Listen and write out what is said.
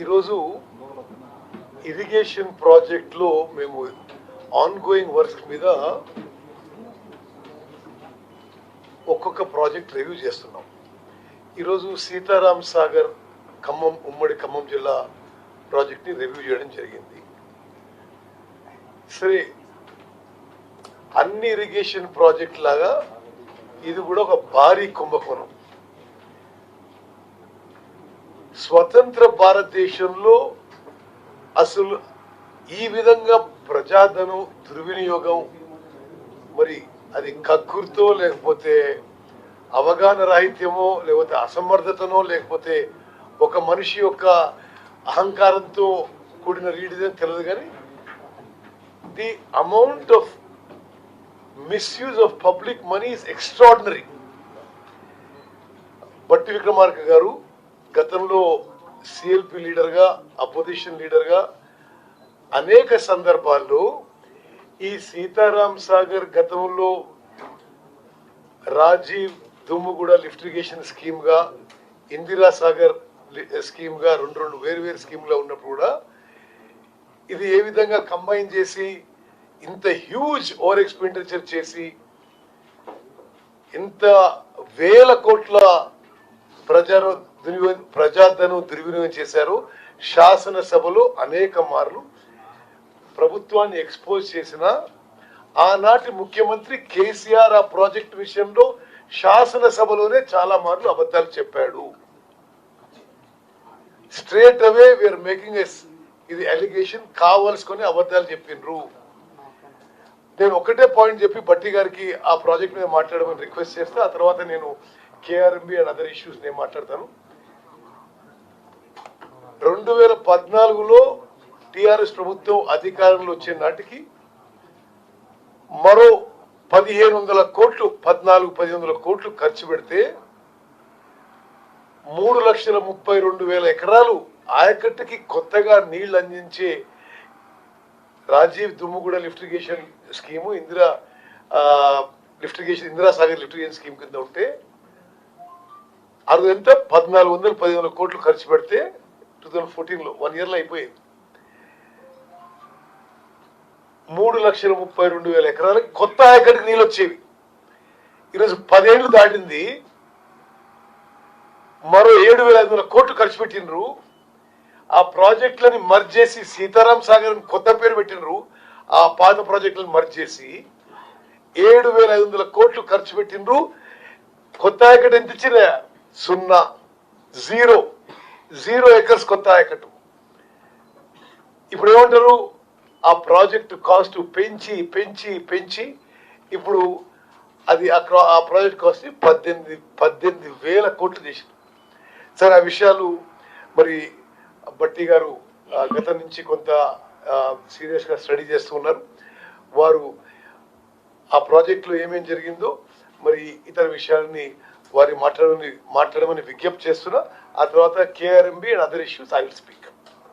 ఈరోజు ఇరిగేషన్ ప్రాజెక్ట్లో మేము ఆన్ గోయింగ్ వర్క్స్ మీద ఒక్కొక్క ప్రాజెక్ట్ రివ్యూ చేస్తున్నాం. ఈరోజు సీతారాం సాగర్ ఖమ్మం ఉమ్మడి ఖమ్మం జిల్లా ప్రాజెక్ట్ని రివ్యూ చేయడం జరిగింది. సరే, అన్ని ఇరిగేషన్ ప్రాజెక్ట్ లాగా ఇది కూడా ఒక భారీ కుంభకోణం. స్వతంత్ర భారతదేశంలో అసలు ఈ విధంగా ప్రజాధనం దుర్వినియోగం, మరి అది కక్కుర్తో లేకపోతే అవగాహన రాహిత్యమో లేకపోతే అసమర్థతనో లేకపోతే ఒక మనిషి యొక్క అహంకారంతో కూడిన రీడిదని తెలియదు, కానీ the amount of misuse of public money is extraordinary. బట్టి విక్రమార్క గారు గతంలో సిఎల్పి లీడర్గా, అపోజిషన్ లీడర్గా అనేక సందర్భాల్లో ఈ సీతారాం సాగర్ గతంలో రాజీవ్ దుమ్ముగూడ లిఫ్ట్ ఇరిగేషన్ స్కీమ్గా, ఇందిరా సాగర్ స్కీమ్గా రెండు వేరు స్కీమ్గా ఉన్నప్పుడు కూడా ఇది ఏ విధంగా కంబైన్ చేసి ఇంత హ్యూజ్ ఓవర్ ఎక్స్పెండిచర్ చేసి ఇంత వేల కోట్ల ప్రజాధనం దుర్వినియోగం చేశారు. శాసనసభలో అనేక మార్లు ప్రభుత్వాన్ని ఎక్స్పోజ్ చేసిన ఆనాటి ముఖ్యమంత్రి కేసీఆర్ ఆ ప్రాజెక్ట్ విషయంలో శాసనసభలోనే చాలా మార్లు అబద్ధాలు చెప్పాడు. స్ట్రేట్ అవే వీఆర్ మేకింగ్ ఇది అలిగేషన్, కావాల్సుకొని అబద్ధాలు చెప్పిండ్రు. నేను ఒకటే పాయింట్ చెప్పి బట్టి గారికి ఆ ప్రాజెక్ట్ మీద మాట్లాడమని రిక్వెస్ట్ చేస్తే ఆ తర్వాత నేను కేఆర్ఎంబి అండ్ అదర్ ఇష్యూస్ నేను మాట్లాడతాను. 2014లో టిఆర్ఎస్ ప్రభుత్వం అధికారంలో వచ్చే నాటికి మరో 1500 కోట్లు 1500 కోట్లు ఖర్చు పెడితే 3,32,000 ఎకరాలు ఆయకట్టుకి కొత్తగా నీళ్లు అందించే Rajiv Dummugudem lift irrigation scheme, Indira Sagar lift irrigation scheme కింద ఉంటే అది ఎంత 1,400-1,500 కోట్లు ఖర్చు పెడితే 2014లో 1 yearలో అయిపోయింది. 3,32,000 ఎకరాలకి కొత్త ఆయకట్టుకి నీళ్ళు వచ్చేవి. ఈరోజు 10 ఏళ్ళు దాటింది, మరో 7,500 కోట్లు ఖర్చు పెట్టినరు. ఆ ప్రాజెక్టులని మర్జ్ చేసి సీతారాం సాగర్ కొత్త పేరు పెట్టినరు. ఆ పాత ప్రాజెక్టులను మర్జ్ చేసి 7,500 కోట్లు ఖర్చు పెట్టినరు. కొత్త ఆయకట్టు ఎంత ఇచ్చిన? 0 ఎకర్స్ కొత్త ఆయకట్టు. ఇప్పుడు ఏమంటారు? ఆ ప్రాజెక్టు కాస్ట్ పెంచి పెంచి పెంచి ఇప్పుడు అది ఆ ప్రాజెక్ట్ కాస్ట్ 18,000 కోట్లు చేసింది. సరే, ఆ విషయాలు మరి బట్టి గారు గతం నుంచి కొంత సీరియస్గా స్టడీ చేస్తూ ఉన్నారు. వారు ఆ ప్రాజెక్టులో ఏమేం జరిగిందో మరి ఇతర విషయాలని వారి మాట్లాడమని విజ్ఞప్తి చేస్తున్నా. ఆ తర్వాత KRMB and other issues I will speak.